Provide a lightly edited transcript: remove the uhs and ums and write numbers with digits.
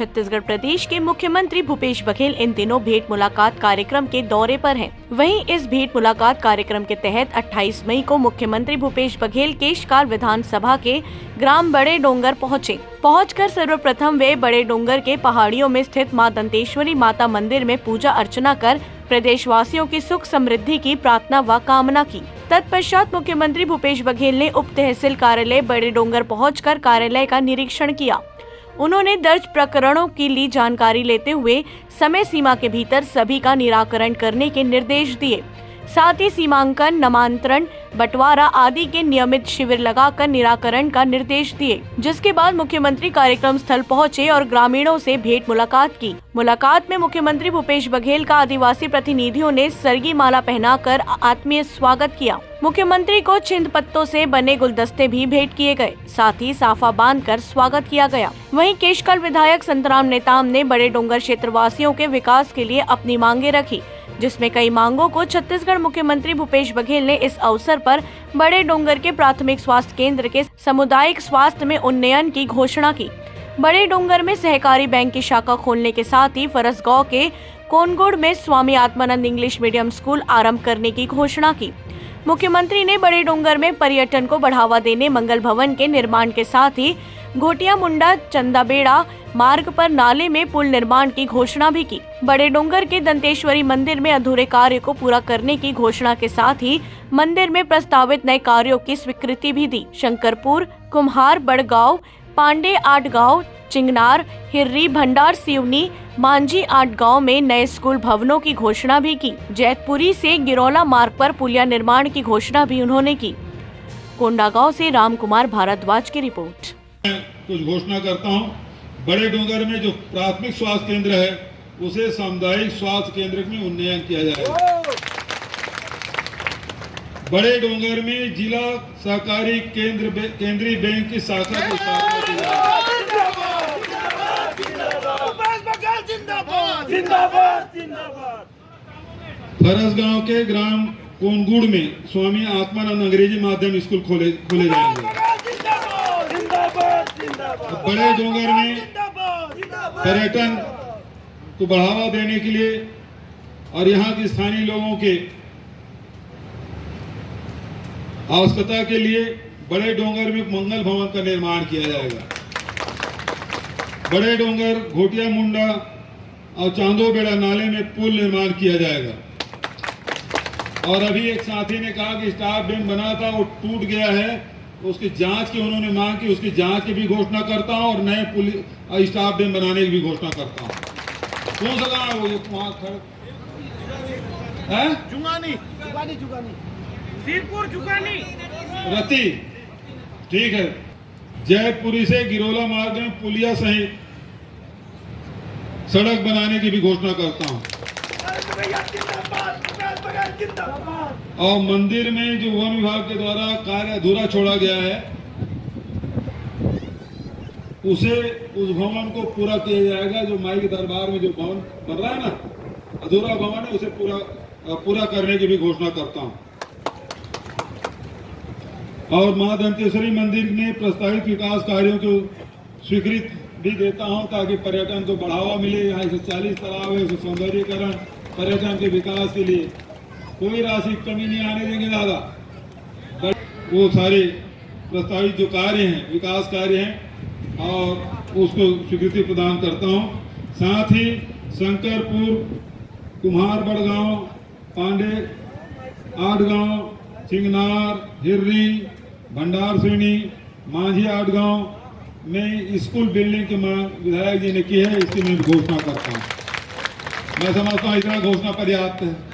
छत्तीसगढ़ प्रदेश के मुख्यमंत्री भूपेश बघेल इन दिनों भेंट मुलाकात कार्यक्रम के दौरे पर हैं। वहीं इस भेंट मुलाकात कार्यक्रम के तहत 28 मई को मुख्यमंत्री भूपेश बघेल केशकाल विधानसभा के ग्राम बड़े डोंगर पहुंचकर सर्वप्रथम वे बड़े डोंगर के पहाड़ियों में स्थित मां दंतेश्वरी माता मंदिर में पूजा अर्चना कर प्रदेशवासियों की सुख समृद्धि की प्रार्थना व कामना की। तत्पश्चात मुख्यमंत्री भूपेश बघेल ने उप तहसील कार्यालय बड़े डोंगर पहुंचकर कार्यालय का निरीक्षण किया। उन्होंने दर्ज प्रकरणों की ली जानकारी लेते हुए समय सीमा के भीतर सभी का निराकरण करने के निर्देश दिए। साथ ही सीमांकन, नामांतरण, बंटवारा आदि के नियमित शिविर लगाकर निराकरण का निर्देश दिए। जिसके बाद मुख्यमंत्री कार्यक्रम स्थल पहुंचे और ग्रामीणों से भेंट मुलाकात की। मुलाकात में मुख्यमंत्री भूपेश बघेल का आदिवासी प्रतिनिधियों ने सरगी माला पहनाकर आत्मीय स्वागत किया। मुख्यमंत्री को छिंद पत्तों से बने गुलदस्ते भी भेंट किए गए। साथ ही साफा बांधकर स्वागत किया गया। वहीं केशकाल विधायक संतराम नेताम ने बड़े डोंगर क्षेत्रवासियों के विकास के लिए अपनी मांगे रखी, जिसमें कई मांगों को छत्तीसगढ़ मुख्यमंत्री भूपेश बघेल ने इस अवसर पर बड़े डोंगर के प्राथमिक स्वास्थ्य केंद्र के सामुदायिक स्वास्थ्य में उन्नयन की घोषणा की। बड़े डोंगर में सहकारी बैंक की शाखा खोलने के साथ ही फरसगांव के कोनगुड़ में Swami Atmanand English medium school आरंभ करने की घोषणा की। मुख्यमंत्री ने बड़े डोंगर में पर्यटन को बढ़ावा देने मंगल भवन के निर्माण के साथ ही घोटिया मुंडा चंदाबेड़ा मार्ग पर नाले में पुल निर्माण की घोषणा भी की। बड़े डोंगर के दंतेश्वरी मंदिर में अधूरे कार्य को पूरा करने की घोषणा के साथ ही मंदिर में प्रस्तावित नए कार्यों की स्वीकृति भी दी। शंकरपुर, कुम्हार बड़गांव, पांडे आटगांव, चिंगनार, हिर्री, भंडार सिवनी, मांझी आटगांव में नए स्कूल भवनों की घोषणा भी की। जैतपुरी से गिरौला मार्ग पर पुलिया निर्माण की घोषणा भी उन्होंने की। कोंडागांव से रामकुमार भारद्वाज की रिपोर्ट। कुछ घोषणा करता हूं। बड़े डोंगर में जो प्राथमिक स्वास्थ्य केंद्र है उसे सामुदायिक स्वास्थ्य केंद्र में उन्नयन किया जाएगा। बड़े डोंगर में जिला सहकारी केंद्रीय बैंक की शाखा की स्थापना की जाएगी। फरसगांव के ग्राम कोनगुड़ में स्वामी आत्मानंद अंग्रेजी माध्यम स्कूल खोले जाएंगे। बड़े डोंगर में पर्यटन को बढ़ावा देने के लिए और यहाँ के स्थानीय लोगों के आवश्यकता के लिए बड़े डोंगर में मंगल भवन का निर्माण किया जाएगा। बड़े डोंगर, घोटिया मुंडा और चांदोबेड़ा नाले में पुल निर्माण किया जाएगा। और अभी एक साथी ने कहा कि स्टाफ डैम बना था वो टूट गया है, उसकी जांच की उन्होंने मांग की, उसकी जांच की भी घोषणा करता हूं और नए स्टाफ डैम बनाने की भी घोषणा करता हूं। कौन सा गाँव है वो वहाँ खड़े है? जुगानी रति, ठीक है। जयपुरी से गिरौला मार्ग में पुलिया सहित सड़क बनाने की भी घोषणा करता हूं। और मंदिर में जो वन विभाग के द्वारा कार्य अधूरा छोड़ा गया है उस भवन को पूरा किया जाएगा। जो माई के दरबार में जो भवन बन रहा है ना, अधूरा भवन है, उसे पूरा करने की भी घोषणा करता हूं। और मां दंतेश्वरी मंदिर में प्रस्तावित विकास कार्यों को स्वीकृति भी देता हूं ताकि पर्यटन को बढ़ावा मिले। यहाँ 140 तालाब है, उसे सौंदर्यीकरण, पर्यटन के विकास के लिए कोई राशि कमी नहीं आने देंगे दादा। वो सारे प्रस्तावित जो कार्य हैं, विकास कार्य हैं, और उसको स्वीकृति प्रदान करता हूं। साथ ही शंकरपुर, कुम्हार बड़गांव, पांडे आटगांव, चिंगनार, हिर्री, भंडार सिवनी, मांझी आटगांव में स्कूल बिल्डिंग की मांग विधायक जी ने की है, इसकी मैं घोषणा करता हूँ। मैं समझता हूँ इतना घोषणा पर्याप्त है।